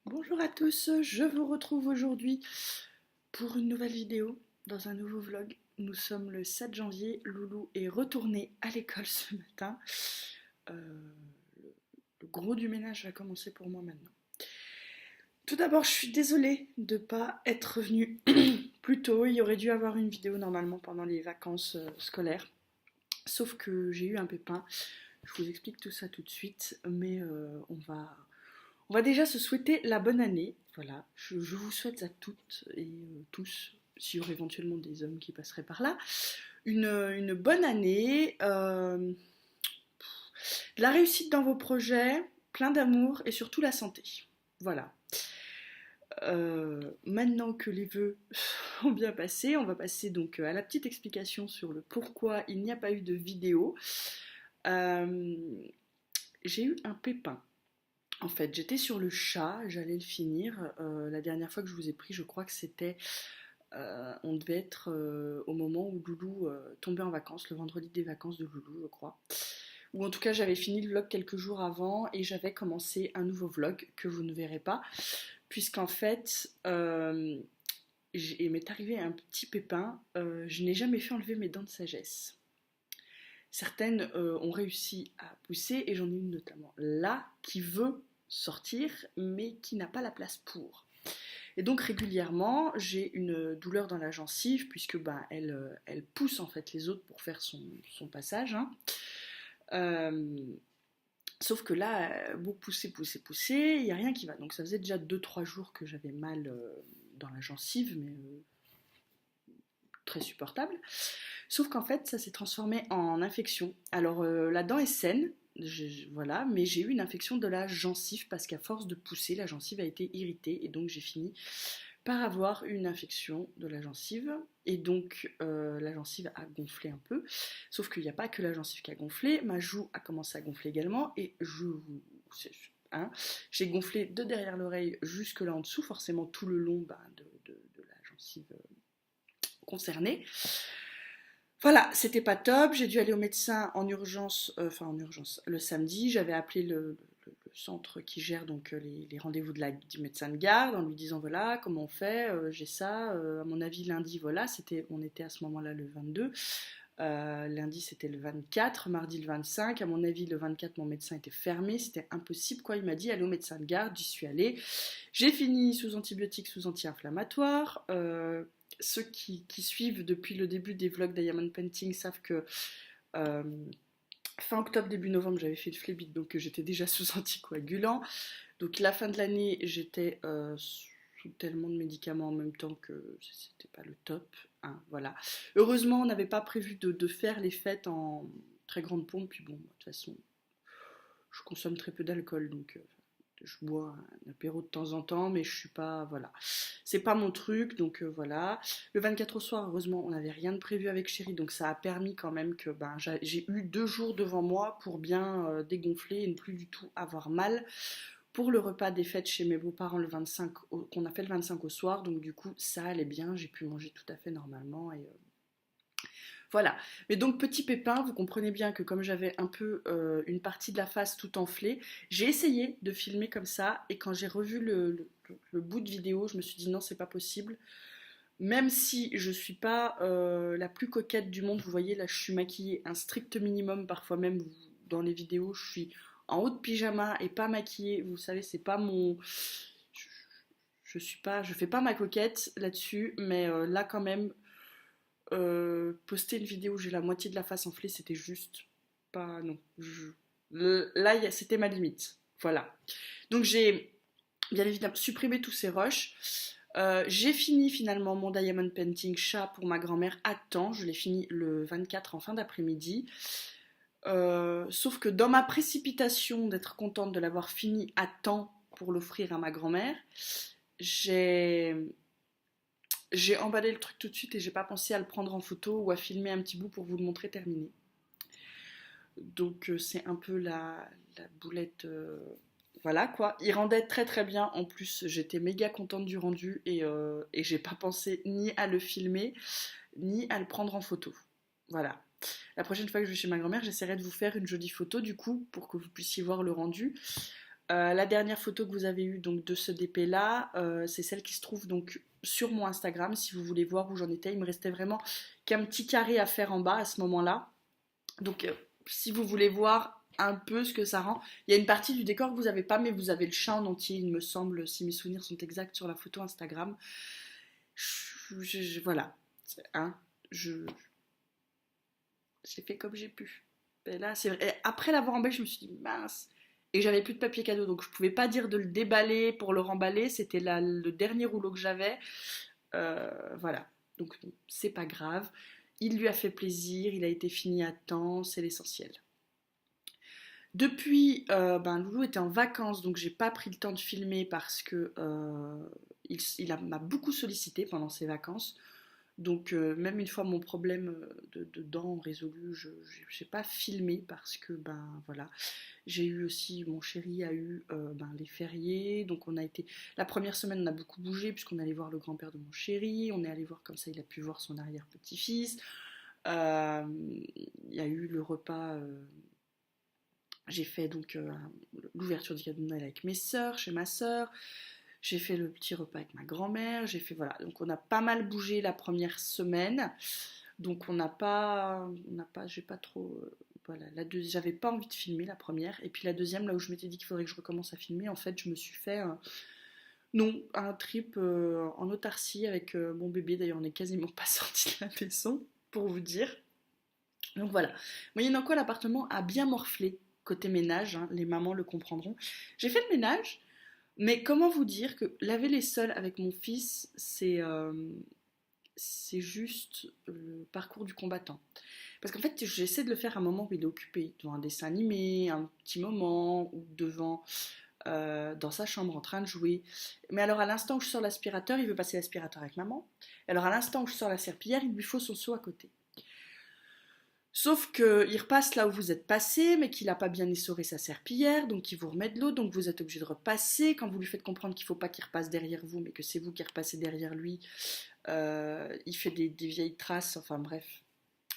Bonjour à tous, je vous retrouve aujourd'hui pour une nouvelle vidéo dans un nouveau vlog. Nous sommes le 7 janvier, Loulou est retourné à l'école ce matin. Le gros du ménage va commencer pour moi maintenant. Tout d'abord, je suis désolée de ne pas être revenue plus tôt. Il y aurait dû avoir une vidéo normalement pendant les vacances scolaires. Sauf que j'ai eu un pépin. Je vous explique tout ça tout de suite, mais on va déjà se souhaiter la bonne année. Voilà, je vous souhaite à toutes et tous, s'il y aurait éventuellement des hommes qui passeraient par là, une bonne année, de la réussite dans vos projets, plein d'amour et surtout la santé. Voilà. Maintenant que les vœux ont bien passé, on va passer donc à la petite explication sur le pourquoi il n'y a pas eu de vidéo. J'ai eu un pépin. En fait, j'étais sur le chat, j'allais le finir. La dernière fois que je vous ai pris, je crois que c'était... on devait être au moment où Loulou tombait en vacances, le vendredi des vacances de Loulou, je crois. Ou en tout cas, j'avais fini le vlog quelques jours avant et j'avais commencé un nouveau vlog que vous ne verrez pas. Puisqu'en fait, il m'est arrivé un petit pépin. Je n'ai jamais fait enlever mes dents de sagesse. Certaines ont réussi à pousser et j'en ai une notamment là qui veut sortir mais qui n'a pas la place pour. Et donc régulièrement j'ai une douleur dans la gencive puisque elle pousse en fait les autres pour faire son passage. Hein. Euh, Sauf que là, beau pousser, il n'y a rien qui va. Donc ça faisait déjà 2-3 jours que j'avais mal dans la gencive, mais très supportable. Sauf qu'en fait, ça s'est transformé en infection. Alors, la dent est saine, voilà, mais j'ai eu une infection de la gencive parce qu'à force de pousser, la gencive a été irritée et donc j'ai fini par avoir une infection de la gencive. Et donc, la gencive a gonflé un peu. Sauf qu'il n'y a pas que la gencive qui a gonflé, ma joue a commencé à gonfler également et hein, j'ai gonflé de derrière l'oreille jusque là en dessous, forcément tout le long de la gencive concernée. Voilà, c'était pas top. J'ai dû aller au médecin en urgence, le samedi. J'avais appelé le centre qui gère donc les rendez-vous du médecin de garde en lui disant voilà comment on fait, j'ai ça. À mon avis lundi voilà, on était à ce moment-là le 22. Lundi c'était le 24, mardi le 25. À mon avis le 24 mon médecin était fermé, c'était impossible quoi. Il m'a dit allez au médecin de garde, j'y suis allée. J'ai fini sous antibiotiques, sous anti-inflammatoires. Ceux qui suivent depuis le début des vlogs Diamond Painting savent que euh, fin octobre, début novembre, j'avais fait le phlébite, donc j'étais déjà sous anticoagulant. Donc la fin de l'année, j'étais sous tellement de médicaments en même temps que c'était pas le top. Hein, voilà. Heureusement, on n'avait pas prévu de faire les fêtes en très grande pompe, puis bon, de toute façon, je consomme très peu d'alcool, donc je bois un apéro de temps en temps, mais je suis pas, voilà, c'est pas mon truc, donc voilà. Le 24 au soir, heureusement, on n'avait rien de prévu avec Chéri, donc ça a permis quand même que j'ai eu 2 jours devant moi pour bien dégonfler et ne plus du tout avoir mal. Pour le repas des fêtes chez mes beaux-parents le 25, qu'on a fait le 25 au soir, donc du coup ça allait bien, j'ai pu manger tout à fait normalement et voilà. Mais donc, petit pépin, vous comprenez bien que comme j'avais un peu une partie de la face tout enflée, j'ai essayé de filmer comme ça. Et quand j'ai revu le bout de vidéo, je me suis dit non, c'est pas possible. Même si je suis pas la plus coquette du monde, vous voyez, là, je suis maquillée un strict minimum. Parfois même, dans les vidéos, je suis en haut de pyjama et pas maquillée. Vous savez, c'est pas mon... je fais pas ma coquette là-dessus. Mais là, quand même, poster une vidéo où j'ai la moitié de la face enflée, c'était juste pas. Non. Là, c'était ma limite. Voilà. Donc j'ai bien évidemment supprimé tous ces rushs. J'ai fini finalement mon diamond painting chat pour ma grand-mère à temps. Je l'ai fini le 24 en fin d'après-midi. Sauf que dans ma précipitation d'être contente de l'avoir fini à temps pour l'offrir à ma grand-mère, j'ai j'ai emballé le truc tout de suite et j'ai pas pensé à le prendre en photo ou à filmer un petit bout pour vous le montrer terminé. Donc c'est un peu la boulette. Voilà quoi. Il rendait très très bien. En plus, j'étais méga contente du rendu et j'ai pas pensé ni à le filmer ni à le prendre en photo. Voilà. La prochaine fois que je vais chez ma grand-mère, j'essaierai de vous faire une jolie photo du coup pour que vous puissiez voir le rendu. La dernière photo que vous avez eue donc de ce DP là, c'est celle qui se trouve donc sur mon Instagram. Si vous voulez voir où j'en étais, il me restait vraiment qu'un petit carré à faire en bas à ce moment-là. Donc si vous voulez voir un peu ce que ça rend, il y a une partie du décor que vous n'avez pas, mais vous avez le chat en entier, il me semble, si mes souvenirs sont exacts sur la photo Instagram. Voilà, hein, je, j'ai fait comme j'ai pu. Et là, c'est vrai. Et après l'avoir emballé, je me suis dit mince. Et j'avais plus de papier cadeau, donc je pouvais pas dire de le déballer pour le remballer. C'était le dernier rouleau que j'avais. Voilà. Donc c'est pas grave. Il lui a fait plaisir, il a été fini à temps, c'est l'essentiel. Depuis, Loulou était en vacances, donc j'ai pas pris le temps de filmer parce que m'a beaucoup sollicité pendant ses vacances. Donc même une fois mon problème de dents résolu, je n'ai pas filmé parce que voilà, j'ai eu aussi, mon chéri a eu les fériés, donc on a été, la première semaine on a beaucoup bougé puisqu'on allait voir le grand-père de mon chéri, on est allé voir comme ça il a pu voir son arrière-petit-fils. Il y a eu le repas, j'ai fait donc l'ouverture du cadeau de Noël avec mes sœurs, chez ma sœur. J'ai fait le petit repas avec ma grand-mère, j'ai fait voilà, donc on a pas mal bougé la première semaine, donc j'ai pas trop, voilà, j'avais pas envie de filmer la première, et puis la deuxième, là où je m'étais dit qu'il faudrait que je recommence à filmer, en fait, je me suis fait, non, un trip en autarcie avec mon bébé, d'ailleurs on n'est quasiment pas sorti de la maison, pour vous dire. Donc voilà, moyennant quoi l'appartement a bien morflé côté ménage, hein, les mamans le comprendront. J'ai fait le ménage, mais comment vous dire que laver les sols avec mon fils, c'est juste le parcours du combattant. Parce qu'en fait, j'essaie de le faire à un moment où il est occupé, devant un dessin animé, un petit moment, ou devant, dans sa chambre en train de jouer. Mais alors à l'instant où je sors l'aspirateur, il veut passer l'aspirateur avec maman. Et alors à l'instant où je sors la serpillière, il lui faut son seau à côté. Sauf qu'il repasse là où vous êtes passé, mais qu'il n'a pas bien essoré sa serpillière, donc il vous remet de l'eau, donc vous êtes obligé de repasser. Quand vous lui faites comprendre qu'il ne faut pas qu'il repasse derrière vous, mais que c'est vous qui repassez derrière lui, il fait des vieilles traces, enfin bref.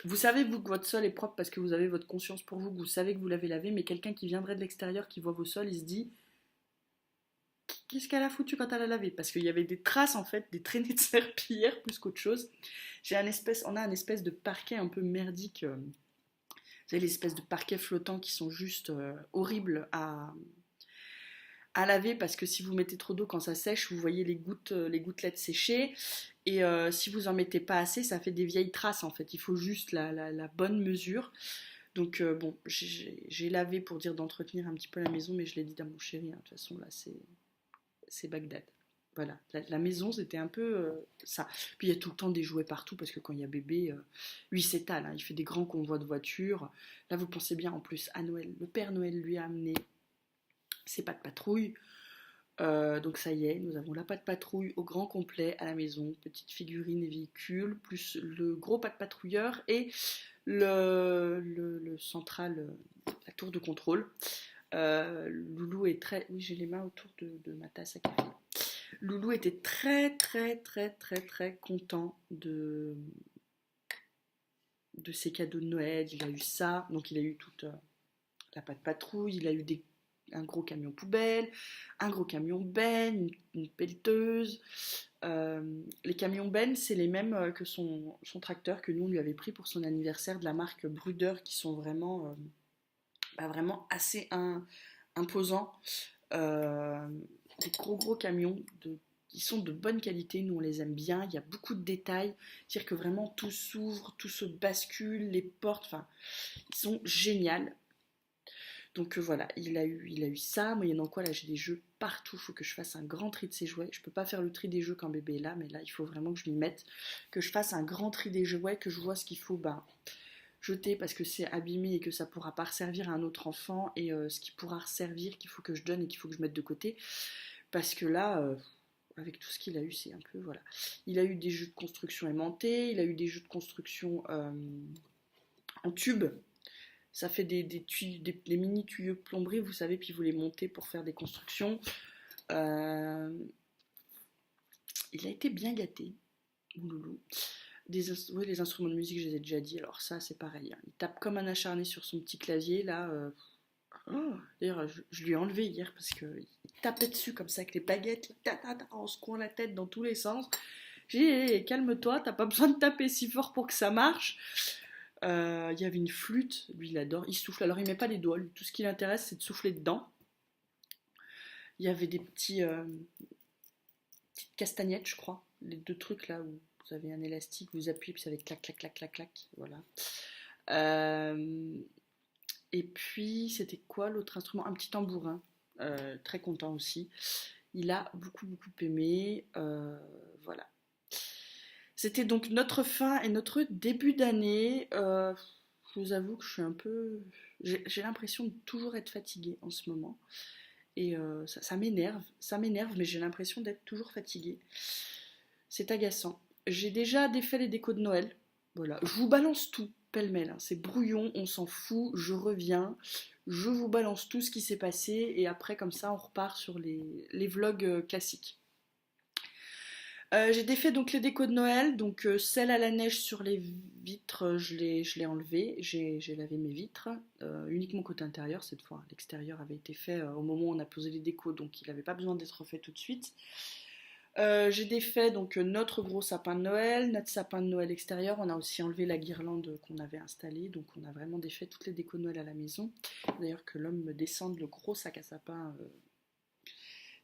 Vous savez, vous, que votre sol est propre parce que vous avez votre conscience pour vous, que vous savez que vous l'avez lavé, mais quelqu'un qui viendrait de l'extérieur, qui voit vos sols, il se dit qu'est-ce qu'elle a foutu quand elle a lavé? Parce qu'il y avait des traces en fait, des traînées de serpillière plus qu'autre chose. On a un espèce de parquet un peu merdique. Vous savez, les espèces de parquets flottants qui sont juste horribles à laver parce que si vous mettez trop d'eau quand ça sèche, vous voyez les gouttelettes sécher. Et si vous en mettez pas assez, ça fait des vieilles traces en fait. Il faut juste la bonne mesure. Donc bon, j'ai lavé pour dire d'entretenir un petit peu la maison, mais je l'ai dit à mon chéri, hein, de toute façon là c'est Bagdad. Voilà, la maison c'était un peu ça. Puis il y a tout le temps des jouets partout parce que quand il y a bébé, lui il s'étale, hein, il fait des grands convois de voitures. Là vous pensez bien en plus à Noël, le Père Noël lui a amené ses pattes patrouille. Donc ça y est, nous avons la patte patrouille au grand complet à la maison, petite figurine et véhicule, plus le gros patte patrouilleur et le central, la tour de contrôle. Loulou est très... Oui, j'ai les mains autour de ma tasse à café. Loulou était très très très très très content de ses cadeaux de Noël. Il a eu ça, donc il a eu toute la patte patrouille, il a eu un gros camion poubelle, un gros camion benne, une pelleteuse. Les camions benne, c'est les mêmes que son tracteur que nous on lui avait pris pour son anniversaire de la marque Bruder, qui sont vraiment, vraiment assez imposants. Des gros camions qui sont de bonne qualité, nous on les aime bien, il y a beaucoup de détails, c'est-à-dire que vraiment tout s'ouvre, tout se bascule, les portes, enfin, ils sont géniaux. Donc voilà, il a eu ça, moyennant quoi là j'ai des jeux partout, il faut que je fasse un grand tri de ces jouets. Je peux pas faire le tri des jeux quand bébé est là, mais là il faut vraiment que je m'y mette, que je fasse un grand tri des jouets, que je vois ce qu'il faut jeter parce que c'est abîmé et que ça pourra pas servir à un autre enfant, et ce qui pourra servir qu'il faut que je donne et qu'il faut que je mette de côté. Parce que là, avec tout ce qu'il a eu, c'est un peu, voilà. Il a eu des jeux de construction aimantés, il a eu des jeux de construction en tube. Ça fait des mini tuyaux de plomberie, vous savez, puis vous les montez pour faire des constructions. Il a été bien gâté, Loulou. Oui, les instruments de musique, je les ai déjà dit, alors ça, c'est pareil. Hein. Il tape comme un acharné sur son petit clavier, là. Oh, d'ailleurs, je lui ai enlevé hier parce qu'il tapait dessus comme ça avec les baguettes, là, en secouant la tête dans tous les sens. J'ai dit, calme-toi, t'as pas besoin de taper si fort pour que ça marche. Il y avait une flûte, lui il adore, il souffle. Alors il met pas les doigts, lui, tout ce qui l'intéresse c'est de souffler dedans. Il y avait des petites castagnettes, je crois, les deux trucs là où vous avez un élastique, vous appuyez puis ça fait clac, clac, clac, clac, clac. Voilà. Euh, et puis c'était quoi l'autre instrument? Un petit tambourin, très content aussi. Il a beaucoup beaucoup aimé. Voilà. C'était donc notre fin et notre début d'année. Je vous avoue que je suis un peu. J'ai l'impression de toujours être fatiguée en ce moment. Et ça m'énerve, mais j'ai l'impression d'être toujours fatiguée. C'est agaçant. J'ai déjà défait les décos de Noël. Voilà, je vous balance tout, pêle-mêle, hein. C'est brouillon, on s'en fout, je reviens. Je vous balance tout ce qui s'est passé et après, comme ça, on repart sur les vlogs classiques. J'ai défait donc les décos de Noël, donc celle à la neige sur les vitres, je l'ai enlevé, j'ai lavé mes vitres, uniquement côté intérieur cette fois. L'extérieur avait été fait au moment où on a posé les décos, donc il n'avait pas besoin d'être refait tout de suite. J'ai défait donc notre gros sapin de Noël, notre sapin de Noël extérieur. On a aussi enlevé la guirlande qu'on avait installée, donc on a vraiment défait toutes les décos de Noël à la maison. D'ailleurs que l'homme me descende le gros sac à sapin.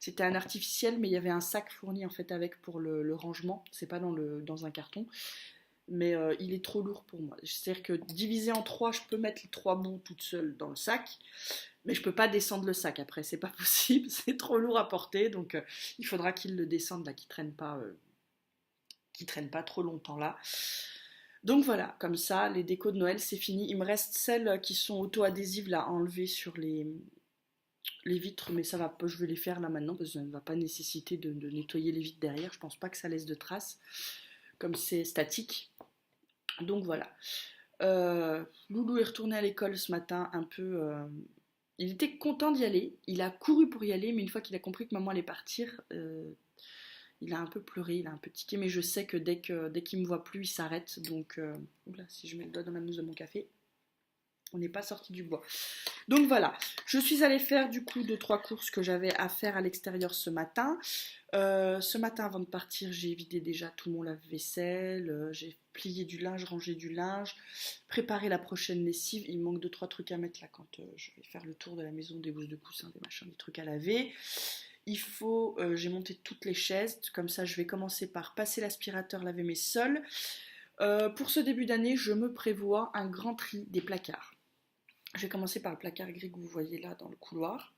C'était un artificiel, mais il y avait un sac fourni en fait avec pour le rangement. C'est pas dans un carton, mais il est trop lourd pour moi. C'est-à-dire que divisé en trois, je peux mettre les trois bouts toute seule dans le sac, mais je peux pas descendre le sac après. C'est pas possible, c'est trop lourd à porter, donc il faudra qu'il le descende là, qu'il traîne pas trop longtemps là. Donc voilà, comme ça, les décos de Noël, c'est fini. Il me reste celles qui sont auto-adhésives là, à enlever sur les vitres, mais ça va pas, je vais les faire là maintenant parce que ça ne va pas nécessiter de nettoyer les vitres derrière. Je pense pas que ça laisse de traces, comme c'est statique. Donc voilà. Loulou est retourné à l'école ce matin un peu. Il était content d'y aller. Il a couru pour y aller, mais une fois qu'il a compris que maman allait partir, il a un peu pleuré, il a un peu tiqué. Mais je sais que dès qu'il me voit plus, il s'arrête. Donc, oula, si je mets le doigt dans la mousse de mon café, on n'est pas sorti du bois. Donc voilà, je suis allée faire du coup 2-3 courses que j'avais à faire à l'extérieur ce matin. Ce matin avant de partir, j'ai vidé déjà tout mon lave-vaisselle, j'ai plié du linge, rangé du linge, préparé la prochaine lessive. Il me manque 2-3 trucs à mettre là quand je vais faire le tour de la maison, des bouses de coussins, des machins, des trucs à laver. J'ai monté toutes les chaises, comme ça je vais commencer par passer l'aspirateur, laver mes sols. Pour ce début d'année, je me prévois un grand tri des placards. Je vais commencer par le placard gris que vous voyez là dans le couloir.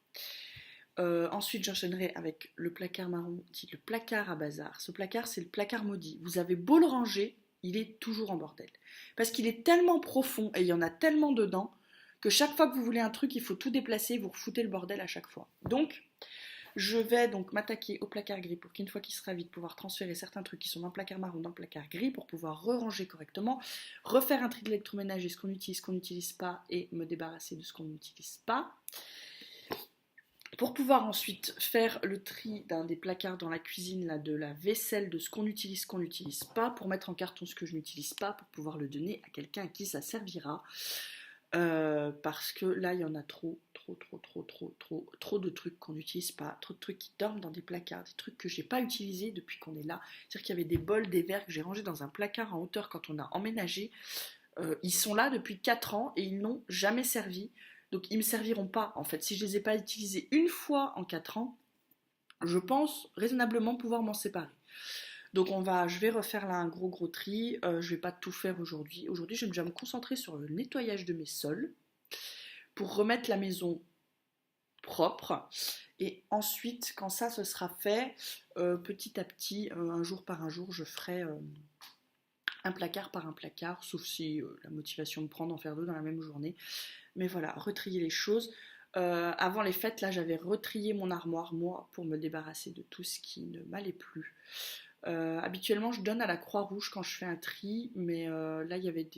Ensuite, j'enchaînerai avec le placard marron, dit le placard à bazar. Ce placard, c'est le placard maudit. Vous avez beau le ranger, il est toujours en bordel. Parce qu'il est tellement profond et il y en a tellement dedans que chaque fois que vous voulez un truc, il faut tout déplacer, vous refoutez le bordel à chaque fois. Donc, je vais donc m'attaquer au placard gris pour qu'une fois qu'il sera vide, pouvoir transférer certains trucs qui sont dans le placard marron dans le placard gris pour pouvoir re-ranger correctement, refaire un tri de l'électroménager, ce qu'on n'utilise pas et me débarrasser de ce qu'on n'utilise pas. Pour pouvoir ensuite faire le tri d'un des placards dans la cuisine, là, de la vaisselle, de ce qu'on n'utilise pas, pour mettre en carton ce que je n'utilise pas, pour pouvoir le donner à quelqu'un à qui ça servira. Parce que là il y en a trop de trucs qu'on n'utilise pas, trop de trucs qui dorment dans des placards, des trucs que j'ai pas utilisés depuis qu'on est là. C'est-à-dire qu'il y avait des bols, des verres que j'ai rangés dans un placard en hauteur quand on a emménagé. Ils sont là depuis 4 ans et ils n'ont jamais servi. Donc ils me serviront pas en fait. Si je les ai pas utilisés une fois en 4 ans, je pense raisonnablement pouvoir m'en séparer. Donc je vais refaire là un gros tri. Je vais pas tout faire aujourd'hui. Aujourd'hui, je vais déjà me concentrer sur le nettoyage de mes sols pour remettre la maison propre. Et ensuite, quand ça ce sera fait, petit à petit, un jour par un jour, je ferai un placard par un placard, sauf si la motivation me prend d'en faire deux dans la même journée. Mais voilà, retrier les choses. Avant les fêtes, là, j'avais retrié mon armoire, moi, pour me débarrasser de tout ce qui ne m'allait plus. Habituellement, je donne à la Croix-Rouge quand je fais un tri, mais là, il y avait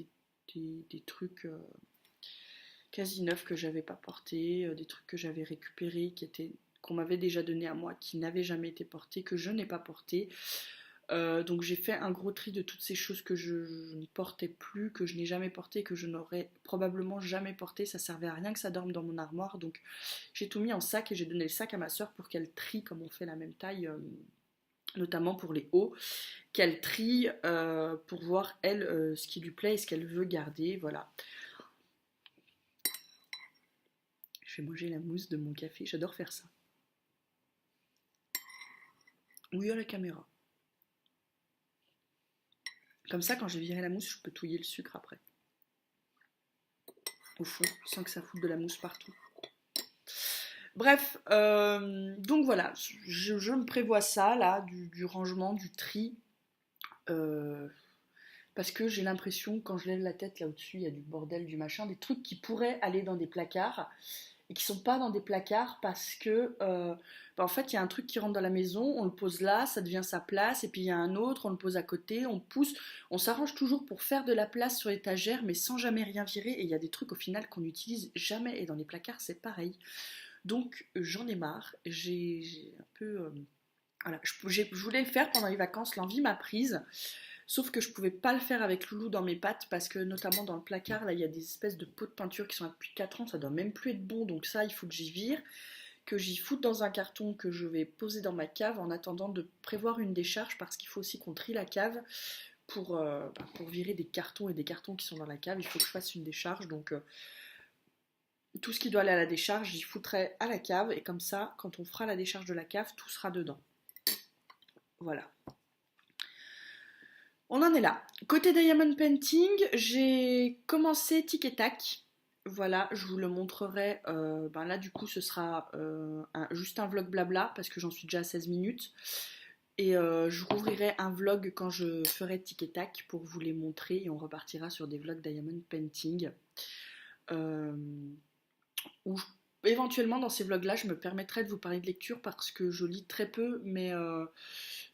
des trucs quasi neufs que j'avais pas portés, des trucs que j'avais récupérés, qu'on m'avait déjà donné à moi, qui n'avaient jamais été portés, que je n'ai pas portés. Donc j'ai fait un gros tri de toutes ces choses que je ne portais plus, que je n'ai jamais portées, que je n'aurais probablement jamais portées. Ça servait à rien que ça dorme dans mon armoire. Donc j'ai tout mis en sac et j'ai donné le sac à ma soeur pour qu'elle trie comme on fait la même taille, notamment pour les hauts, qu'elle trie pour voir elle ce qui lui plaît et ce qu'elle veut garder. Voilà. Je vais manger la mousse de mon café, j'adore faire ça. Oui, à la caméra. Comme ça, quand j'ai viré la mousse, je peux touiller le sucre après. Au fond, sans que ça foute de la mousse partout. Bref, donc voilà, je me prévois ça, là, du rangement, du tri. euh, Parce que j'ai l'impression, quand je lève la tête là au-dessus, il y a du bordel, du machin, des trucs qui pourraient aller dans des placards et qui sont pas dans des placards parce que, en fait, il y a un truc qui rentre dans la maison, on le pose là, ça devient sa place, et puis il y a un autre, on le pose à côté, on pousse, on s'arrange toujours pour faire de la place sur l'étagère, mais sans jamais rien virer, et il y a des trucs au final qu'on n'utilise jamais, et dans les placards c'est pareil. Donc j'en ai marre, j'ai un peu... voilà, je voulais le faire pendant les vacances, l'envie m'a prise. Sauf que je pouvais pas le faire avec Loulou dans mes pattes parce que notamment dans le placard, là il y a des espèces de pots de peinture qui sont là depuis 4 ans, ça doit même plus être bon, donc ça il faut que j'y vire, que j'y foute dans un carton que je vais poser dans ma cave en attendant de prévoir une décharge parce qu'il faut aussi qu'on trie la cave pour virer des cartons et des cartons qui sont dans la cave, il faut que je fasse une décharge, donc tout ce qui doit aller à la décharge, j'y foutrai à la cave et comme ça, quand on fera la décharge de la cave, tout sera dedans. Voilà. On en est là. Côté Diamond Painting, j'ai commencé Tic et Tac. Voilà, je vous le montrerai. Là, du coup, ce sera juste un vlog blabla parce que j'en suis déjà à 16 minutes. Et je rouvrirai un vlog quand je ferai Tic et Tac pour vous les montrer et on repartira sur des vlogs Diamond Painting. Euh, où éventuellement dans ces vlogs là je me permettrai de vous parler de lecture parce que je lis très peu mais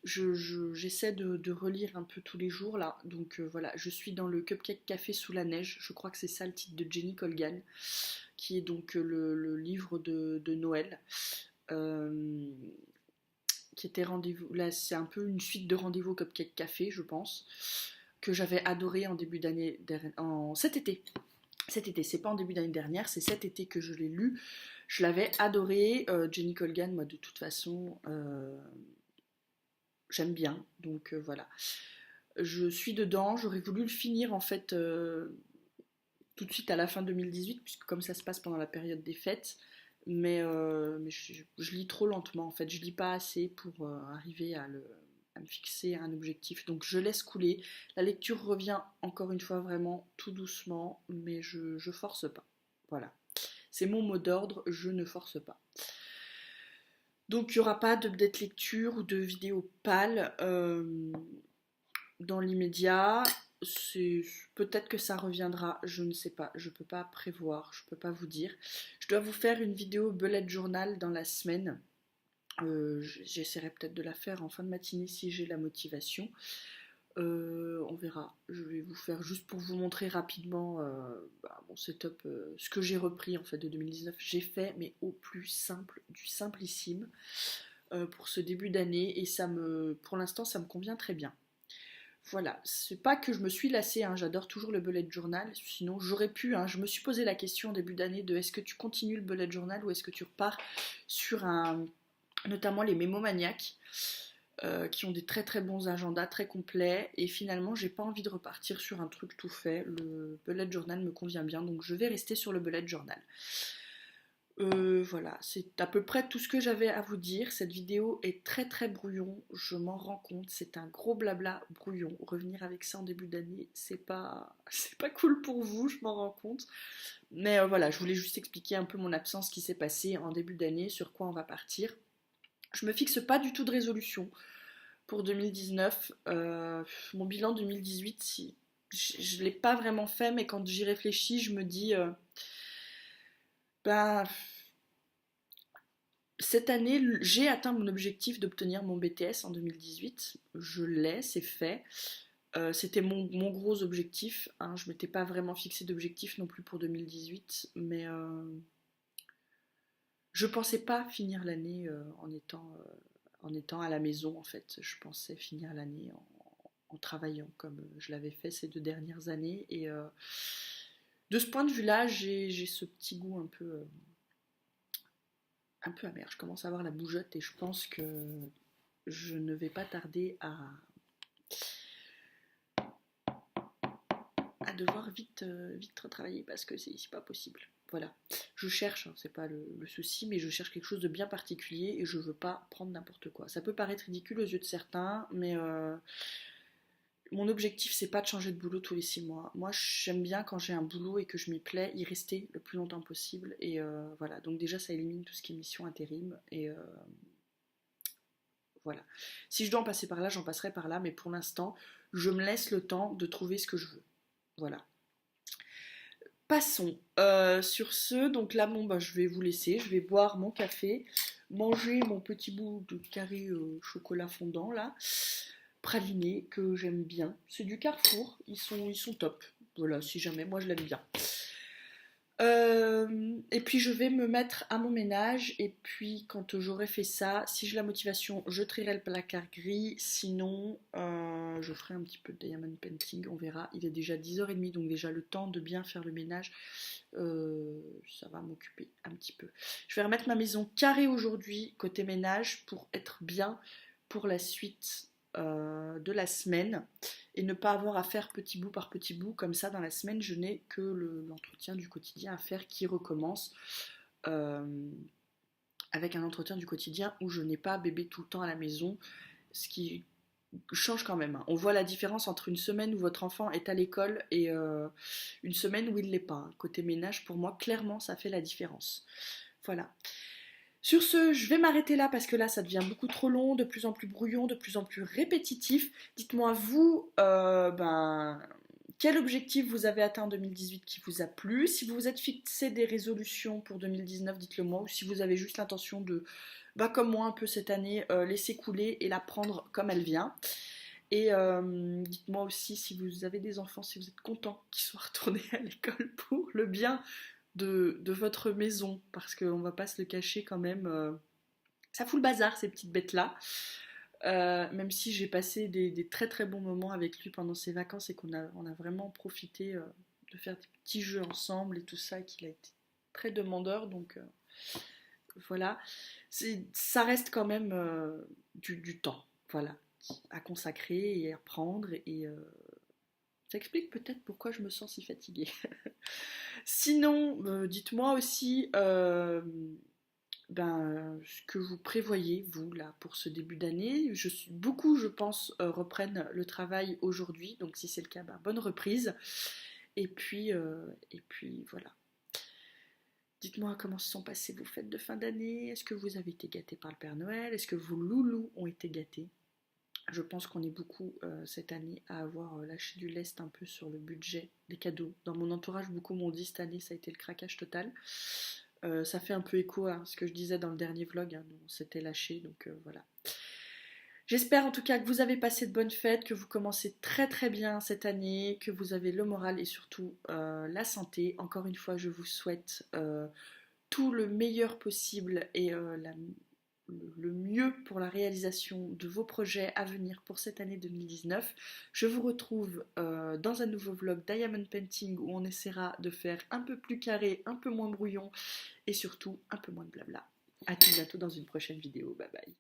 j'essaie de relire un peu tous les jours là donc voilà je suis dans le Cupcake Café sous la neige, je crois que c'est ça le titre de Jenny Colgan qui est donc le livre de Noël euh, qui était rendez-vous là, c'est un peu une suite de Rendez-vous Cupcake Café je pense que j'avais adoré en début d'année en cet été, c'est pas en début d'année dernière, c'est cet été que je l'ai lu. Je l'avais adoré. Jenny Colgan, moi de toute façon, j'aime bien. Donc voilà. Je suis dedans. J'aurais voulu le finir en fait tout de suite à la fin 2018, puisque comme ça se passe pendant la période des fêtes. Mais je lis trop lentement en fait. Je lis pas assez pour arriver à me fixer un objectif. Donc je laisse couler. La lecture revient encore une fois vraiment tout doucement, mais je force pas. Voilà. C'est mon mot d'ordre, je ne force pas. Donc il n'y aura pas d'update lecture ou de vidéo pâle dans l'immédiat. Peut-être que ça reviendra, je ne sais pas, je peux pas prévoir, je peux pas vous dire. Je dois vous faire une vidéo bullet journal dans la semaine. J'essaierai peut-être de la faire en fin de matinée si j'ai la motivation. On verra. Je vais vous faire juste pour vous montrer rapidement mon setup, ce que j'ai repris en fait de 2019. J'ai fait mais au plus simple, du simplissime pour ce début d'année et pour l'instant ça me convient très bien. Voilà, c'est pas que je me suis lassée, hein, j'adore toujours le bullet journal, sinon j'aurais pu, hein, je me suis posé la question au début d'année de est-ce que tu continues le bullet journal ou est-ce que tu repars sur notamment les mémomaniacs qui ont des très très bons agendas, très complets, et finalement j'ai pas envie de repartir sur un truc tout fait, le bullet journal me convient bien, donc je vais rester sur le bullet journal. Voilà, c'est à peu près tout ce que j'avais à vous dire. Cette vidéo est très très brouillon, je m'en rends compte, c'est un gros blabla brouillon. Revenir avec ça en début d'année, c'est pas cool pour vous, je m'en rends compte. Mais voilà, je voulais juste expliquer un peu mon absence, ce qui s'est passé en début d'année, sur quoi on va partir. Je me fixe pas du tout de résolution pour 2019. Mon bilan 2018, je l'ai pas vraiment fait, mais quand j'y réfléchis, je me dis, ben, cette année, j'ai atteint mon objectif d'obtenir mon BTS en 2018. Je l'ai, c'est fait. C'était mon gros objectif, hein. Je m'étais pas vraiment fixé d'objectif non plus pour 2018, mais je pensais pas finir l'année en étant en étant à la maison en fait. Je pensais finir l'année en travaillant comme je l'avais fait ces 2 dernières années. Et de ce point de vue-là, j'ai ce petit goût un peu amer. Je commence à avoir la bougeotte et je pense que je ne vais pas tarder à devoir vite retravailler parce que c'est pas possible. Voilà. Je cherche, hein, c'est pas le souci, mais je cherche quelque chose de bien particulier et je veux pas prendre n'importe quoi. Ça peut paraître ridicule aux yeux de certains, mais mon objectif c'est pas de changer de boulot tous les 6 mois. Moi j'aime bien quand j'ai un boulot et que je m'y plais, y rester le plus longtemps possible. Et voilà, donc déjà ça élimine tout ce qui est mission intérim. Et voilà. Si je dois en passer par là, j'en passerai par là, mais pour l'instant, je me laisse le temps de trouver ce que je veux. Voilà. Passons. Sur ce, donc là, bon, bah, je vais vous laisser. Je vais boire mon café, manger mon petit bout de carré chocolat fondant là, praliné que j'aime bien. C'est du Carrefour. Ils sont top. Voilà, si jamais, moi je l'aime bien. Et puis je vais me mettre à mon ménage et puis quand j'aurai fait ça, si j'ai la motivation, je trierai le placard gris, sinon je ferai un petit peu de diamond painting, on verra. Il est déjà 10h30 donc déjà le temps de bien faire le ménage, ça va m'occuper un petit peu. Je vais remettre ma maison carrée aujourd'hui côté ménage pour être bien pour la suite de la semaine et ne pas avoir à faire petit bout par petit bout. Comme ça, dans la semaine, je n'ai que l'entretien du quotidien à faire qui recommence euh, avec un entretien du quotidien où je n'ai pas bébé tout le temps à la maison, ce qui change quand même. On voit la différence entre une semaine où votre enfant est à l'école et une semaine où il ne l'est pas. Côté ménage, pour moi, clairement, ça fait la différence. Voilà. Sur ce, je vais m'arrêter là parce que là, ça devient beaucoup trop long, de plus en plus brouillon, de plus en plus répétitif. Dites-moi, vous, quel objectif vous avez atteint en 2018 qui vous a plu? Si vous vous êtes fixé des résolutions pour 2019, dites-le moi. Ou si vous avez juste l'intention de, comme moi un peu cette année, laisser couler et la prendre comme elle vient. Et dites-moi aussi si vous avez des enfants, si vous êtes content qu'ils soient retournés à l'école pour le bien de votre maison, parce qu'on va pas se le cacher quand même, ça fout le bazar ces petites bêtes-là. Même si j'ai passé des très très bons moments avec lui pendant ses vacances et on a vraiment profité de faire des petits jeux ensemble et tout ça, et qu'il a été très demandeur, donc voilà. Ça reste quand même du temps, voilà, à consacrer et à prendre, et ça explique peut-être pourquoi je me sens si fatiguée. Sinon, dites-moi aussi ce que vous prévoyez, vous, là, pour ce début d'année. Beaucoup, je pense, reprennent le travail aujourd'hui, donc si c'est le cas, bonne reprise. Et puis voilà. Dites-moi comment se sont passées vos fêtes de fin d'année. Est-ce que vous avez été gâtés par le Père Noël? Est-ce que vos loulous ont été gâtés? Je pense qu'on est beaucoup cette année à avoir lâché du lest un peu sur le budget des cadeaux. Dans mon entourage, beaucoup m'ont dit cette année ça a été le craquage total. Ça fait un peu écho à ce que je disais dans le dernier vlog, hein, on s'était lâché, donc voilà. J'espère en tout cas que vous avez passé de bonnes fêtes, que vous commencez très très bien cette année, que vous avez le moral et surtout la santé. Encore une fois, je vous souhaite tout le meilleur possible et le mieux pour la réalisation de vos projets à venir pour cette année 2019. Je vous retrouve dans un nouveau vlog Diamond Painting où on essaiera de faire un peu plus carré, un peu moins brouillon et surtout un peu moins de blabla. A tout bientôt dans une prochaine vidéo. Bye bye.